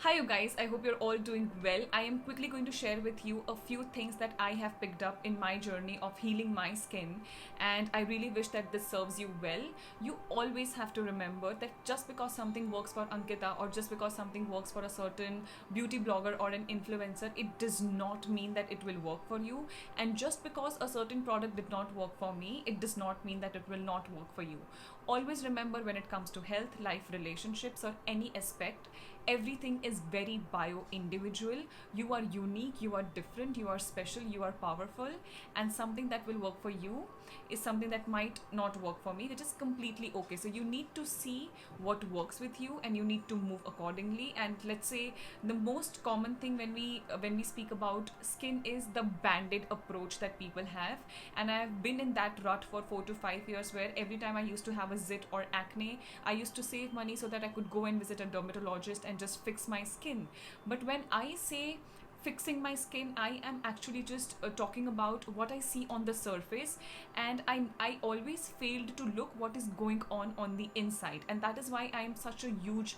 Hi, you guys. I hope you're all doing well. I am quickly going to share with you a few things that I have picked up in my journey of healing my skin, and I really wish that this serves you well. You always have to remember that just because something works for Ankita or just because something works for a certain beauty blogger or an influencer, it does not mean that it will work for you. And just because a certain product did not work for me, it does not mean that it will not work for you. Always remember, when it comes to health, life, relationships, or any aspect, everything is very bio individual. You are unique, you are different, you are special, you are powerful, and something that will work for you is something that might not work for me, which is completely okay. So you need to see what works with you and you need to move accordingly. And let's say the most common thing when we speak about skin is the band-aid approach that people have, and I have been in that rut for 4 to 5 years, where every time I used to have a zit or acne, I used to save money so that I could go and visit a dermatologist and just fix my skin. But when I say fixing my skin, I am actually just talking about what I see on the surface, and I always failed to look what is going on the inside. And that is why I am such a huge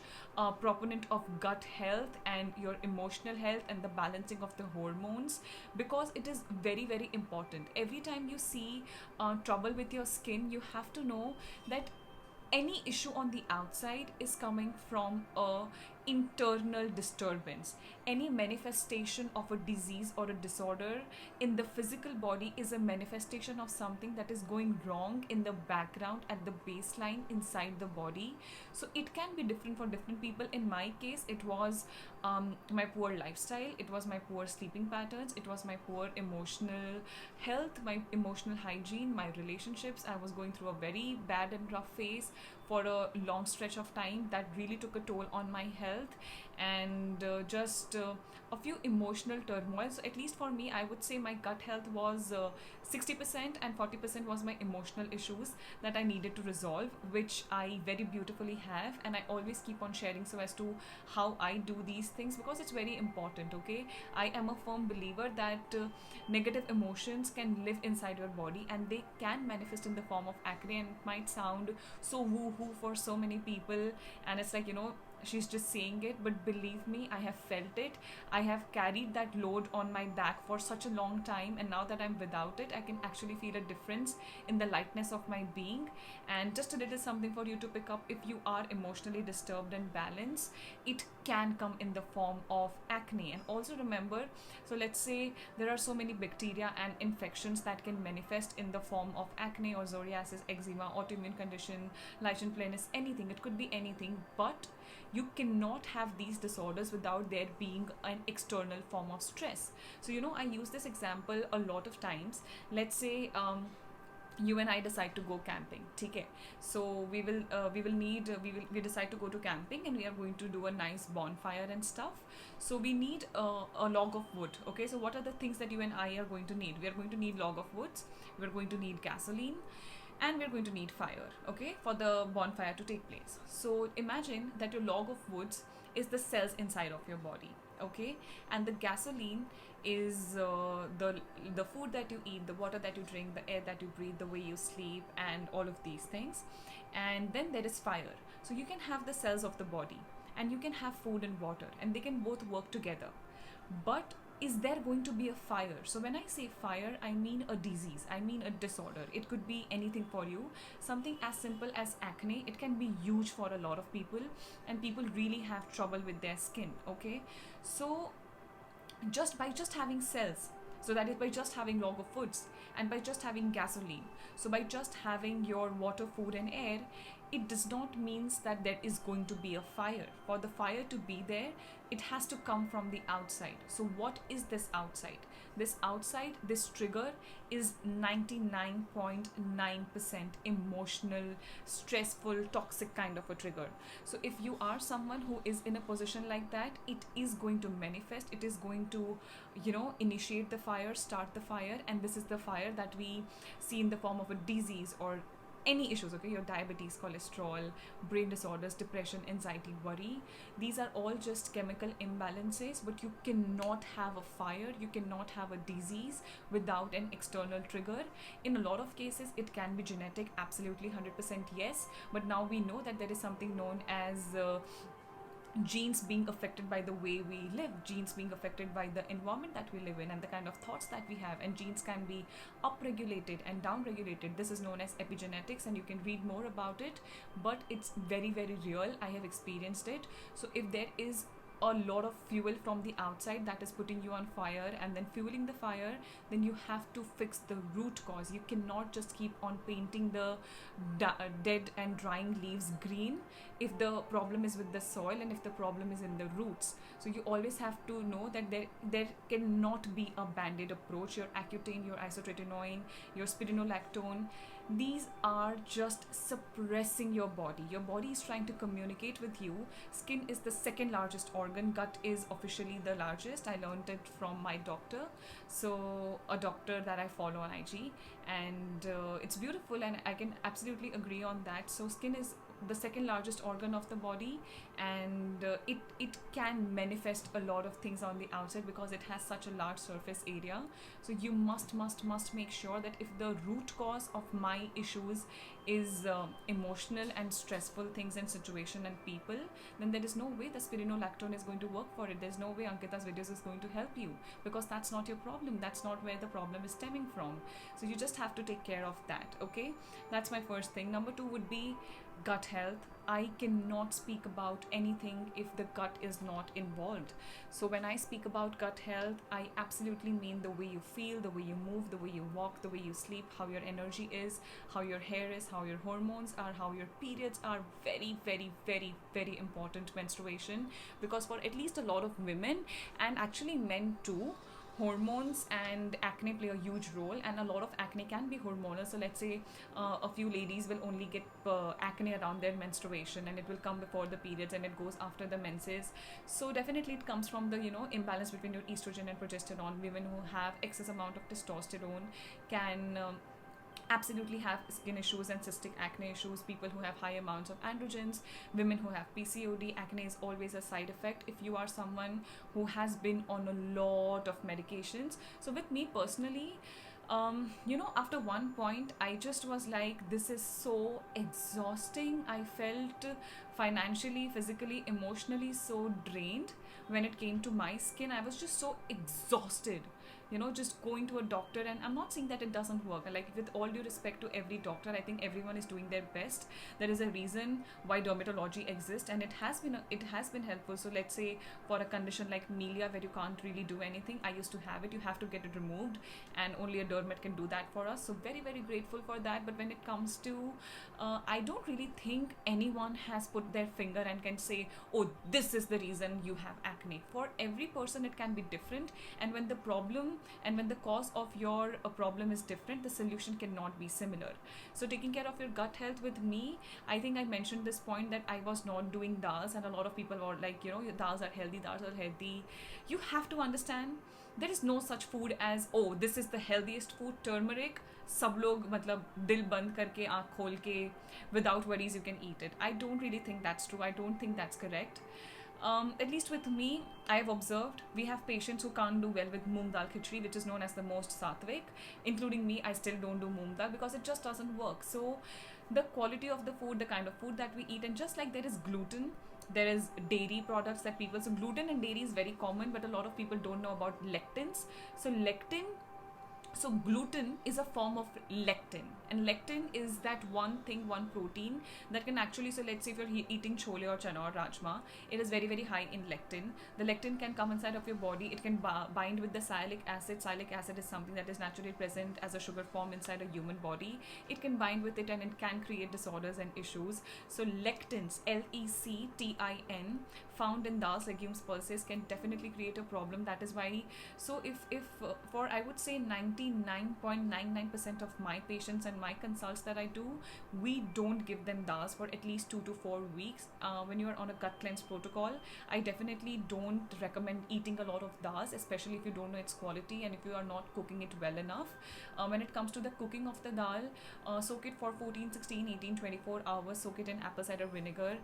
proponent of gut health and your emotional health and the balancing of the hormones, because it is very very important. Every time you see trouble with your skin, you have to know that any issue on the outside is coming from a internal disturbance. Any manifestation of a disease or a disorder in the physical body is a manifestation of something that is going wrong in the background at the baseline inside the body. So it can be different for different people. In my case, it was my poor lifestyle, it was my poor sleeping patterns, it was my poor emotional health, my emotional hygiene, my relationships. I was going through a very bad and rough phase for a long stretch of time that really took a toll on my health, and just a few emotional turmoils. So at least for me, I would say my gut health was 60% and 40% was my emotional issues that I needed to resolve, which I very beautifully have, and I always keep on sharing so as to how I do these things, because it's very important. Okay, I am a firm believer that negative emotions can live inside your body and they can manifest in the form of acne, and it might sound so woo-hoo for so many people, and it's like, she's just saying it, but believe me, I have felt it. I have carried that load on my back for such a long time, and now that I'm without it, I can actually feel a difference in the lightness of my being. And just a little something for you to pick up: if you are emotionally disturbed and balanced, it can come in the form of acne. And also remember, so let's say there are so many bacteria and infections that can manifest in the form of acne or psoriasis, eczema, autoimmune condition, lichen planus, anything. It could be anything, but you cannot have these disorders without there being an external form of stress. So I use this example a lot of times. Let's say you and I decide to go camping. Okay, so we decide to go to camping, and we are going to do a nice bonfire and stuff. So we need a log of wood. Okay, so what are the things that you and I are going to need? We are going to need log of woods, we're going to need gasoline, and we're going to need fire, okay, for the bonfire to take place. So imagine that your log of woods is the cells inside of your body, okay, and the gasoline is the food that you eat, the water that you drink, the air that you breathe, the way you sleep, and all of these things. And then there is fire. So you can have the cells of the body and you can have food and water, and they can both work together. But is there going to be a fire? So when I say fire, I mean a disease, I mean a disorder. It could be anything for you. Something as simple as acne, it can be huge for a lot of people, and people really have trouble with their skin. Okay, so just having cells, so that is by just having log of foods, and by just having gasoline, so by just having your water, food, and air, it does not means that there is going to be a fire. For the fire to be there, it has to come from the outside. So what is this outside? This outside, this trigger, is 99.9% emotional, stressful, toxic kind of a trigger. So if you are someone who is in a position like that, it is going to manifest, it is going to initiate the fire, start the fire. And this is the fire that we see in the form of a disease or any issues. Okay, your diabetes, cholesterol, brain disorders, depression, anxiety, worry, these are all just chemical imbalances. But you cannot have a fire, you cannot have a disease without an external trigger. In a lot of cases it can be genetic, absolutely 100% yes, but now we know that there is something known as genes being affected by the way we live, genes being affected by the environment that we live in, and the kind of thoughts that we have. And genes can be upregulated and downregulated. This is known as epigenetics, and you can read more about it, but it's very, very real. I have experienced it. So if there is a lot of fuel from the outside that is putting you on fire and then fueling the fire, then you have to fix the root cause. You cannot just keep on painting the dead and drying leaves green if the problem is with the soil and if the problem is in the roots. So you always have to know that there cannot be a band-aid approach. Your Accutane, your isotretinoin, your spironolactone, these are just suppressing your body. Your body is trying to communicate with you. Skin is the second largest organ. Gut is officially the largest. I learned it from my doctor. So a doctor that I follow on IG, and it's beautiful, and I can absolutely agree on that. So skin is the second largest organ of the body, and it can manifest a lot of things on the outside because it has such a large surface area. So you must make sure that if the root cause of my issues is emotional and stressful things and situation and people, then there is no way the spironolactone is going to work for it. There's no way Ankita's videos is going to help you, because that's not your problem. That's not where the problem is stemming from. So you just have to take care of that. Okay, that's my first thing. Number two would be gut health. I cannot speak about anything if the gut is not involved. So when I speak about gut health, I absolutely mean the way you feel, the way you move, the way you walk, the way you sleep, how your energy is, how your hair is, how your hormones are, how your periods are. Very, very, very, very important. Menstruation, because for at least a lot of women, and actually men too, hormones and acne play a huge role, and a lot of acne can be hormonal. So let's say a few ladies will only get acne around their menstruation, and it will come before the periods, and it goes after the menses. So definitely it comes from the imbalance between your estrogen and progesterone. Women who have excess amount of testosterone can absolutely have skin issues and cystic acne issues. People who have high amounts of androgens, women who have PCOD, acne is always a side effect if you are someone who has been on a lot of medications. So with me personally, after one point I just was like, this is so exhausting. I felt financially, physically, emotionally so drained when it came to my skin. I was just so exhausted, just going to a doctor. And I'm not saying that it doesn't work. Like, with all due respect to every doctor, I think everyone is doing their best. There is a reason why dermatology exists, and it has been helpful. So let's say for a condition like melia, where you can't really do anything, I used to have it. You have to get it removed, and only a dermat can do that for us. So very, very grateful for that. But when it comes to I don't really think anyone has put their finger and can say, oh, this is the reason you have acne. For every person it can be different, and when the cause of your problem is different, the solution cannot be similar. So taking care of your gut health, with me, I think I mentioned this point that I was not doing dals, and a lot of people were like, your dals are healthy. You have to understand, there is no such food as, oh, this is the healthiest food. Turmeric, सब लोग मतलब दिल बंद करके आँख खोल के without worries you can eat it. I don't really think that's true. I don't think that's correct. At least with me, I have observed we have patients who can't do well with moong dal khichdi, which is known as the most sattvic. Including me, I still don't do moong dal because it just doesn't work. So the quality of the food, the kind of food that we eat, and just like there is gluten, there is dairy products that people, so gluten and dairy is very common, but a lot of people don't know about lectins. So gluten is a form of lectin, and lectin is that one protein that can actually, so let's say if you're eating chole or chana or rajma, it is very, very high in lectin. The lectin can come inside of your body. It can bind with the sialic acid. Sialic acid is something that is naturally present as a sugar form inside a human body. It can bind with it, and it can create disorders and issues. So lectins, Lectin, found in dals, legumes, pulses, can definitely create a problem. That is why, so if for I would say 99.99% of my patients and my consults that I do, we don't give them dals for at least 2 to 4 weeks. When you are on a gut cleanse protocol, I definitely don't recommend eating a lot of dals, especially if you don't know its quality and if you are not cooking it well enough. When it comes to the cooking of the dal, soak it for 14, 16, 18, 24 hours. Soak it in apple cider vinegar.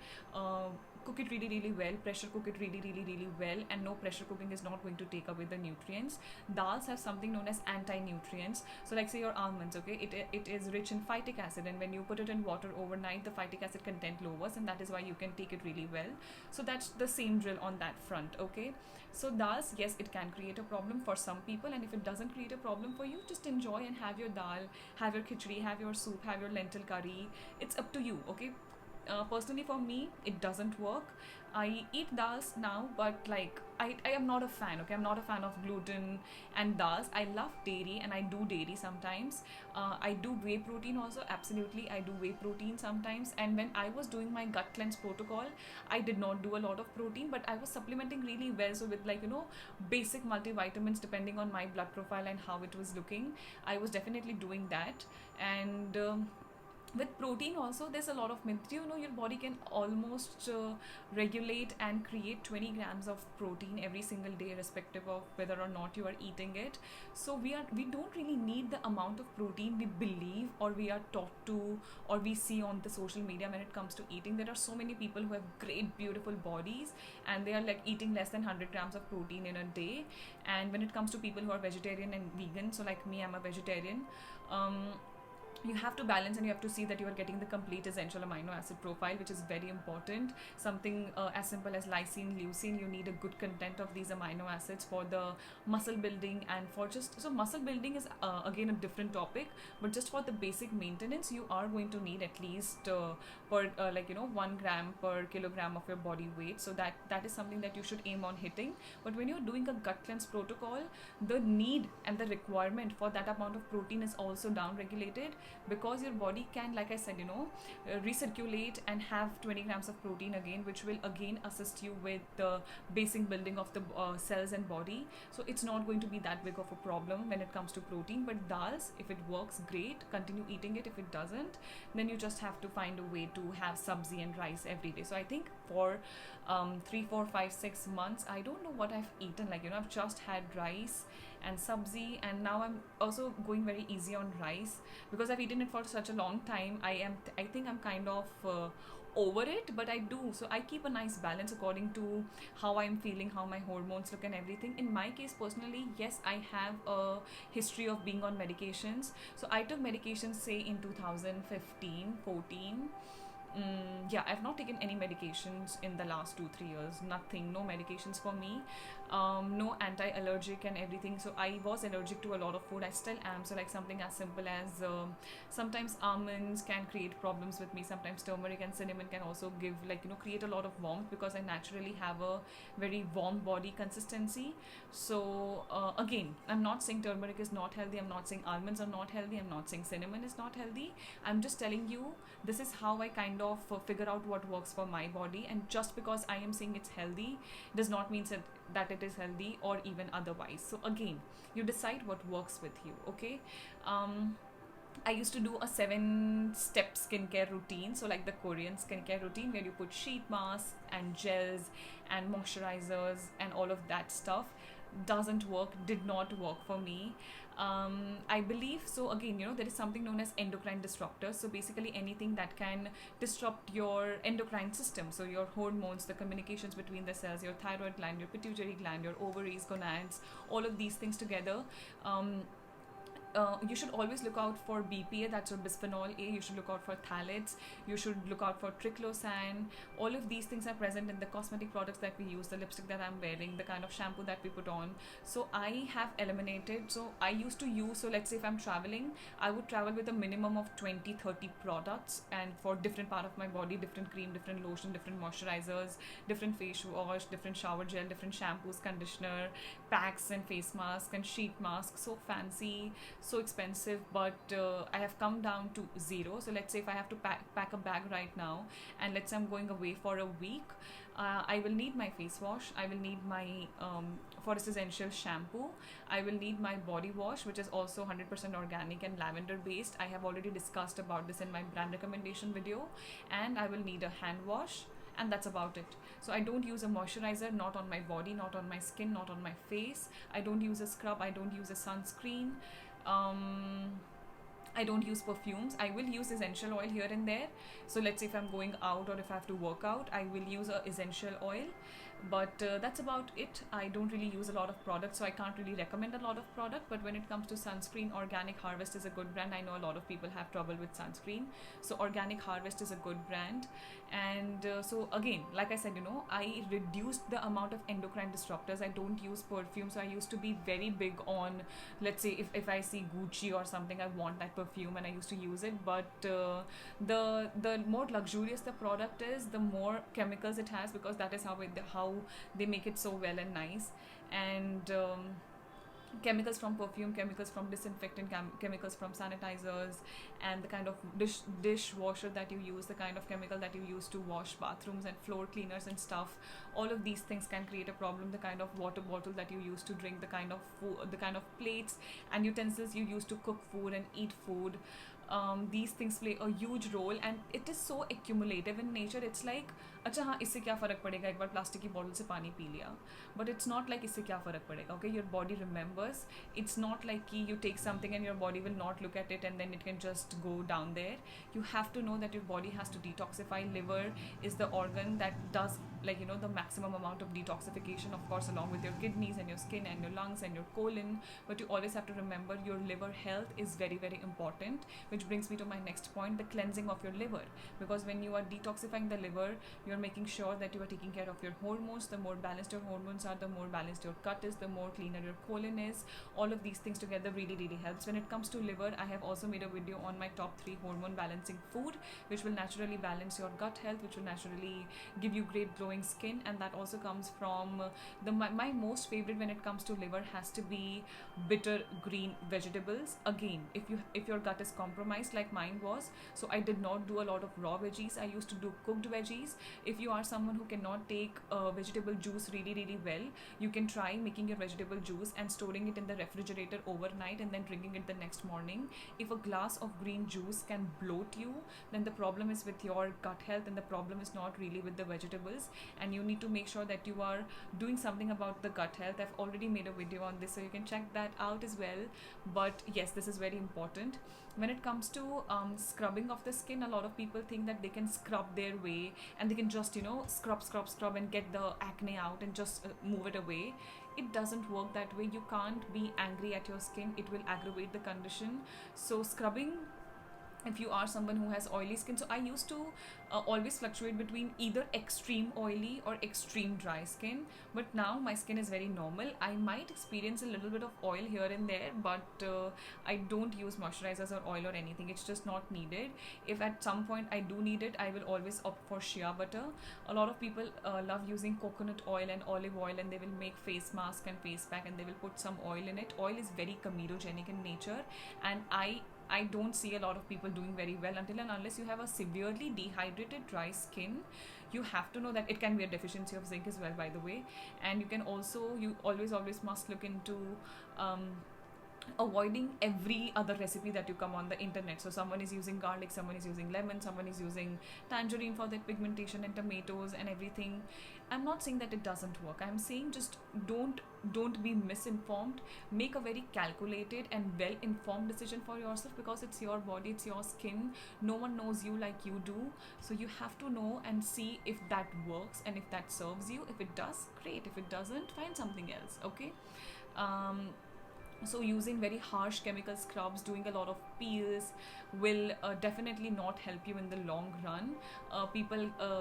cook it really really well, pressure cook it really really really well, and no, pressure cooking is not going to take away the nutrients. Dals have something known as anti-nutrients. So like say your almonds, okay, it is rich in phytic acid, and when you put it in water overnight, the phytic acid content lowers, and that is why you can take it really well. So that's the same drill on that front, okay. So dals, yes, it can create a problem for some people, and if it doesn't create a problem for you, just enjoy and have your dal, have your khichdi, have your soup, have your lentil curry. It's up to you, okay. Personally for me it doesn't work. I eat dals now, but like I am not a fan, okay. I'm not a fan of gluten and dals. I love dairy and I do dairy sometimes. I do whey protein also, absolutely, I do whey protein sometimes. And when I was doing my gut cleanse protocol, I did not do a lot of protein, but I was supplementing really well. So with like, you know, basic multivitamins depending on my blood profile and how it was looking, I was definitely doing that. And with protein also, there's a lot of myth. You know, your body can almost regulate and create 20 grams of protein every single day, irrespective of whether or not you are eating it. So we don't really need the amount of protein we believe or we are taught to or we see on the social media when it comes to eating. There are so many people who have great beautiful bodies and they are like eating less than 100 grams of protein in a day. And when it comes to people who are vegetarian and vegan, so like me, I'm a vegetarian, you have to balance and you have to see that you are getting the complete essential amino acid profile, which is very important. Something as simple as lysine, leucine, you need a good content of these amino acids for the muscle building and for just, so muscle building is again a different topic, but just for the basic maintenance you are going to need at least per like, you know, 1 gram per kilogram of your body weight. So that is something that you should aim on hitting. But when you're doing a gut cleanse protocol, the need and the requirement for that amount of protein is also down regulated, because your body can, like I said, you know, recirculate and have 20 grams of protein again, which will again assist you with the basic building of the cells and body. So it's not going to be that big of a problem when it comes to protein. But dals, if it works, great, continue eating it. If it doesn't, then you just have to find a way to have sabzi and rice every day. So I think for 3, 4, 5, 6 months, I don't know what I've eaten, like, you know, I've just had rice and sabzi, and now I'm also going very easy on rice because I've eaten it for such a long time. I think I'm kind of over it, but I do. So I keep a nice balance according to how I'm feeling, how my hormones look and everything. In my case personally, yes, I have a history of being on medications. So I took medications say in 2015, 14. Yeah, I've not taken any medications in the last 2-3 years. Nothing, no medications for me. No anti-allergic and everything. So I was allergic to a lot of food. I still am. So like something as simple as sometimes almonds can create problems with me. Sometimes turmeric and cinnamon can also give, like, you know, create a lot of warmth because I naturally have a very warm body consistency. So again, I'm not saying turmeric is not healthy. I'm not saying almonds are not healthy. I'm not saying cinnamon is not healthy. I'm just telling you this is how I kind of figure out what works for my body. And just because I am saying it's healthy does not mean that it is healthy or even otherwise. So again, you decide what works with you, okay. I used to do a 7-step skincare routine, so like the Korean skincare routine where you put sheet masks and gels and moisturizers and all of that stuff. Doesn't work, did not work for me. I believe so. Again, you know, there is something known as endocrine disruptors. So basically anything that can disrupt your endocrine system, so your hormones, the communications between the cells, your thyroid gland, your pituitary gland, your ovaries, gonads, all of these things together. You should always look out for BPA, that's your bisphenol A. You should look out for phthalates. You should look out for triclosan. All of these things are present in the cosmetic products that we use, the lipstick that I'm wearing, the kind of shampoo that we put on. So I have eliminated. So I used to use, so let's say if I'm traveling, I would travel with a minimum of 20-30 products, and for different part of my body, different cream, different lotion, different moisturizers, different face wash, different shower gel, different shampoos, conditioner, packs and face masks and sheet masks. So fancy, so expensive, but I have come down to 0. So let's say if I have to pack a bag right now, and let's say I'm going away for a week, I will need my face wash, I will need my Forest Essential shampoo, I will need my body wash, which is also 100% organic and lavender based. I have already discussed about this in my brand recommendation video. And I will need a hand wash, and that's about it. So I don't use a moisturizer, not on my body, not on my skin, not on my face. I don't use a scrub, I don't use a sunscreen. I don't use perfumes. I will use essential oil here and there. So let's say if I'm going out or if I have to work out, I will use a essential oil. But that's about it. I don't really use a lot of products, so I can't really recommend a lot of product. But when it comes to sunscreen, Organic Harvest is a good brand. I know a lot of people have trouble with sunscreen, so Organic Harvest is a good brand. And so again, like I said, I reduced the amount of endocrine disruptors. I don't use perfume, so I used to be very big on, let's say if I see Gucci or something, I want that perfume and I used to use it. But the more luxurious the product is, the more chemicals it has, because that is how they make it so well and nice. And chemicals from perfume, chemicals from disinfectant, chemicals from sanitizers, and the kind of dishwasher that you use, the kind of chemical that you use to wash bathrooms and floor cleaners and stuff, all of these things can create a problem. The kind of water bottle that you use to drink, the kind of food, the kind of plates and utensils you use to cook food and eat food, these things play a huge role, and it is so accumulative in nature. It's like, अच्छा हाँ इससे क्या फ़र्क पड़ेगा, एक बार plastic की bottle से पानी पी लिया, बट इट्स नॉट लाइक इससे क्या फ़र्क पड़ेगा. Okay, your body remembers. It's not like कि you take something and your body will not look at it and then it can just go down there. You have to know that your body has to detoxify. Liver is the organ that does, like, the maximum amount of detoxification, of course, along with your kidneys and your skin and your lungs and your colon. But you always have to remember your liver health is very, very important, which brings me to my next point, the cleansing of your liver. Because when you are detoxifying the liver, you're making sure that you are taking care of your hormones. The more balanced your hormones are, the more balanced your gut is, the more cleaner your colon is. All of these things together really, really helps. When it comes to liver, I have also made a video on my top 3 hormone balancing food, which will naturally balance your gut health, which will naturally give you great glowing skin. And that also comes from my most favorite when it comes to liver has to be bitter green vegetables. Again, if your gut is compromised like mine was, so I did not do a lot of raw veggies. I used to do cooked veggies. If you are someone who cannot take vegetable juice really, really well, you can try making your vegetable juice and storing it in the refrigerator overnight and then drinking it the next morning. If a glass of green juice can bloat you, then the problem is with your gut health, and the problem is not really with the vegetables. And you need to make sure that you are doing something about the gut health. I've already made a video on this, so you can check that out as well. But yes, this is very important. When it comes to scrubbing of the skin, a lot of people think that they can scrub their way and they can just scrub and get the acne out and just move it away. It doesn't work that way. You can't be angry at your skin, it will aggravate the condition. So scrubbing, if you are someone who has oily skin, so I used to always fluctuate between either extreme oily or extreme dry skin, but now my skin is very normal. I might experience a little bit of oil here and there, but I don't use moisturizers or oil or anything. It's just not needed. If at some point I do need it, I will always opt for shea butter. A lot of people love using coconut oil and olive oil, and they will make face mask and face pack and they will put some oil in it. Oil is very comedogenic in nature, and I don't see a lot of people doing very well until and unless you have a severely dehydrated dry skin. You have to know that it can be a deficiency of zinc as well, by the way. And you always must look into avoiding every other recipe that you come on the internet. So someone is using garlic, someone is using lemon, someone is using tangerine for that pigmentation, and tomatoes and everything. I'm not saying that it doesn't work. I'm saying just don't be misinformed. Make a very calculated and well informed decision for yourself, because it's your body, it's your skin. No one knows you like you do. So you have to know and see if that works and if that serves you. If it does, great. If it doesn't, find something else. Okay. So using very harsh chemical scrubs, doing a lot of peels will definitely not help you in the long run.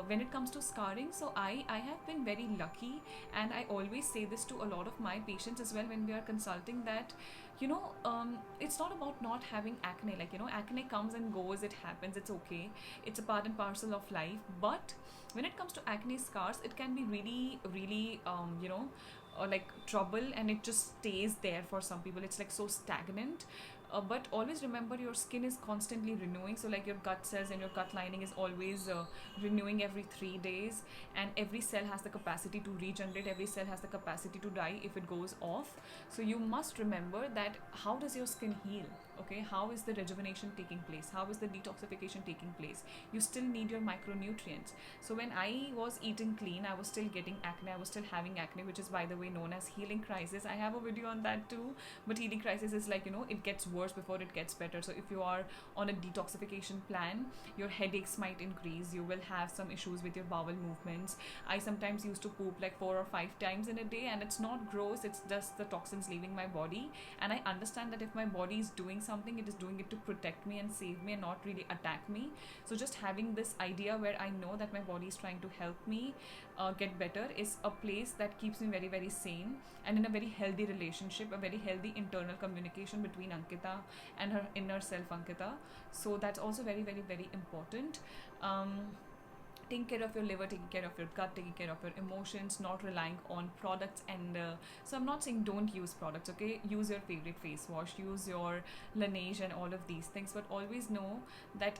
When it comes to scarring, so I have been very lucky, and I always say this to a lot of my patients as well when we are consulting, that it's not about not having acne. Like, acne comes and goes, it happens, it's okay, it's a part and parcel of life. But when it comes to acne scars, it can be really, really or like trouble, and it just stays there. For some people it's like so stagnant. But always remember, your skin is constantly renewing. So like your gut cells and your gut lining is always renewing every 3 days, and every cell has the capacity to regenerate, every cell has the capacity to die if it goes off. So you must remember that how does your skin heal? Okay, how is the rejuvenation taking place? How is the detoxification taking place? You still need your micronutrients. So when I was eating clean, I was still getting acne. I was still having acne, which is, by the way, known as healing crisis. I have a video on that too. But healing crisis is like, it gets worse before it gets better. So if you are on a detoxification plan, your headaches might increase. You will have some issues with your bowel movements. I sometimes used to poop like 4 or 5 times in a day, and it's not gross, it's just the toxins leaving my body. And I understand that if my body is doing something, it is doing it to protect me and save me and not really attack me. So just having this idea where I know that my body is trying to help me get better is a place that keeps me very, very sane and in a very healthy relationship, a very healthy internal communication between Ankita and her inner self, Ankita. So that's also very, very, very important. Taking care of your liver, taking care of your gut, taking care of your emotions, not relying on products. And so I'm not saying don't use products, okay? Use your favorite face wash, use your Laneige and all of these things, but always know that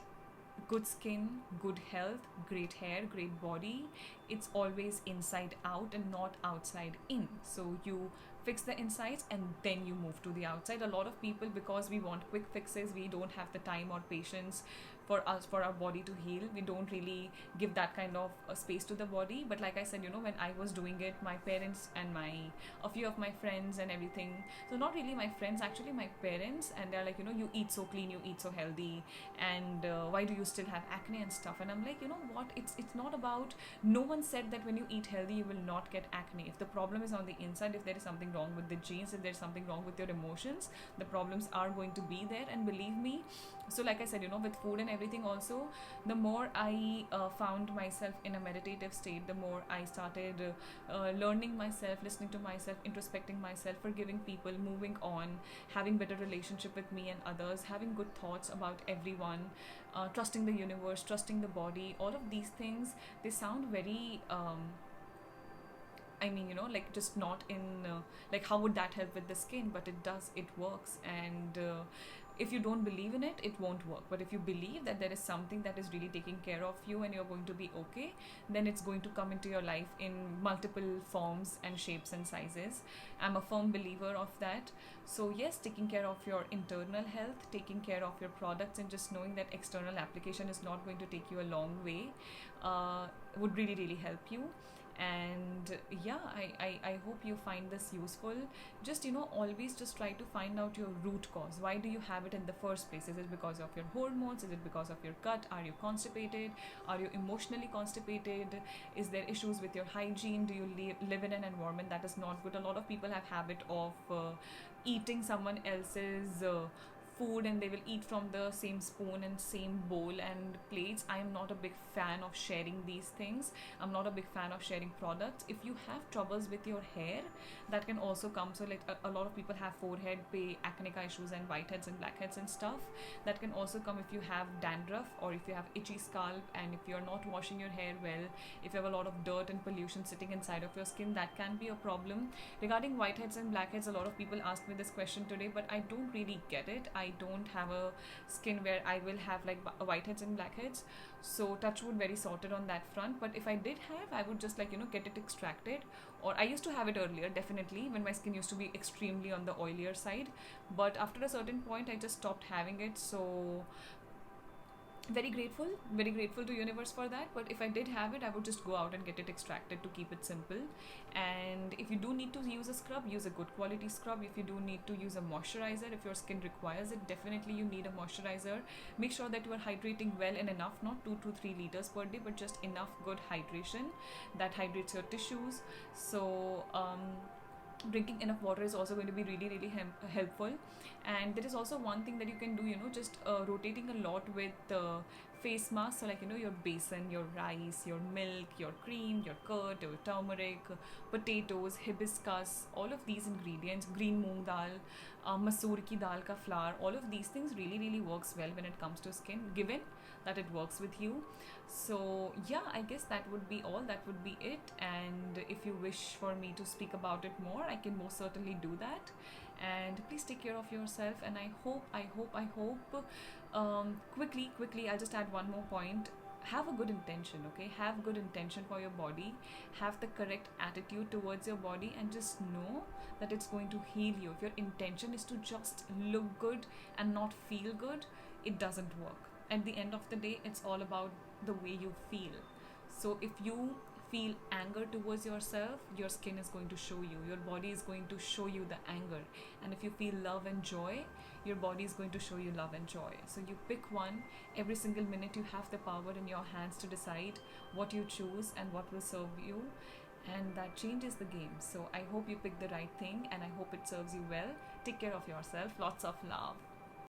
good skin, good health, great hair, great body, it's always inside out and not outside in. So you fix the insides and then you move to the outside. A lot of people, because we want quick fixes, we don't have the time or patience for our body to heal. We don't really give that kind of space to the body. But like I said, when I was doing it, my parents and a few of my friends and everything, so not really my friends, actually my parents, and they're like, you eat so clean, you eat so healthy, and why do you still have acne and stuff? And I'm like, you know what, it's not about, no one said that when you eat healthy you will not get acne. If the problem is on the inside, if there is something wrong with the genes, if there's something wrong with your emotions, the problems are going to be there. And believe me, so like I said, with food and everything also, the more I found myself in a meditative state, the more I started learning myself, listening to myself, introspecting myself, forgiving people, moving on, having better relationship with me and others, having good thoughts about everyone, trusting the universe, trusting the body. All of these things, they sound very like just not in like how would that help with the skin, but it does, it works. And if you don't believe in it, it won't work. But if you believe that there is something that is really taking care of you and you're going to be okay, then it's going to come into your life in multiple forms and shapes and sizes. I'm a firm believer of that. So yes, taking care of your internal health, taking care of your products, and just knowing that external application is not going to take you a long way would really, really help you. And yeah, I hope you find this useful. Just always just try to find out your root cause. Why do you have it in the first place? Is it because of your hormones? Is it because of your gut? Are you constipated? Are you emotionally constipated? Is there issues with your hygiene? Do you live in an environment that is not good? A lot of people have habit of eating someone else's food, and they will eat from the same spoon and same bowl and plates. I am not a big fan of sharing these things. I'm not a big fan of sharing products. If you have troubles with your hair, that can also come. So like a lot of people have forehead, acne issues and whiteheads and blackheads and stuff. That can also come if you have dandruff, or if you have itchy scalp, and if you're not washing your hair well, if you have a lot of dirt and pollution sitting inside of your skin, that can be a problem. Regarding whiteheads and blackheads, a lot of people asked me this question today, but I don't really get it. I don't have a skin where I will have like whiteheads and blackheads, so touch wood, very sorted on that front. But if I did have, I would just like get it extracted. Or I used to have it earlier, definitely, when my skin used to be extremely on the oilier side, but after a certain point I just stopped having it. So very grateful to universe for that. But if I did have it, I would just go out and get it extracted to keep it simple. And if you do need to use a scrub, use a good quality scrub. If you do need to use a moisturizer, if your skin requires it, definitely you need a moisturizer. Make sure that you are hydrating well and enough, not 2 to 3 liters per day, but just enough good hydration that hydrates your tissues. So drinking enough water is also going to be really, really helpful. And there is also one thing that you can do, just rotating a lot with face masks. So like your basin, your rice, your milk, your cream, your curd, your turmeric, potatoes, hibiscus, all of these ingredients, green moong dal, masoor ki dal ka flour, all of these things really, really works well when it comes to skin, given that it works with you. So yeah, I guess that would be all, that would be it. And if you wish for me to speak about it more, I can most certainly do that. And please take care of yourself. And I hope quickly, I'll just add one more point. have a good intention, okay? Have good intention for your body, have the correct attitude towards your body, and just know that it's going to heal you. If your intention is to just look good and not feel good, it doesn't work. At the end of the day, it's all about the way you feel. So if you feel anger towards yourself, your skin is going to show you, your body is going to show you the anger. And if you feel love and joy, your body is going to show you love and joy. So you pick one. Every single minute you have the power in your hands to decide what you choose and what will serve you, and that changes the game. So I hope you pick the right thing, and I hope it serves you well. Take care of yourself. Lots of love.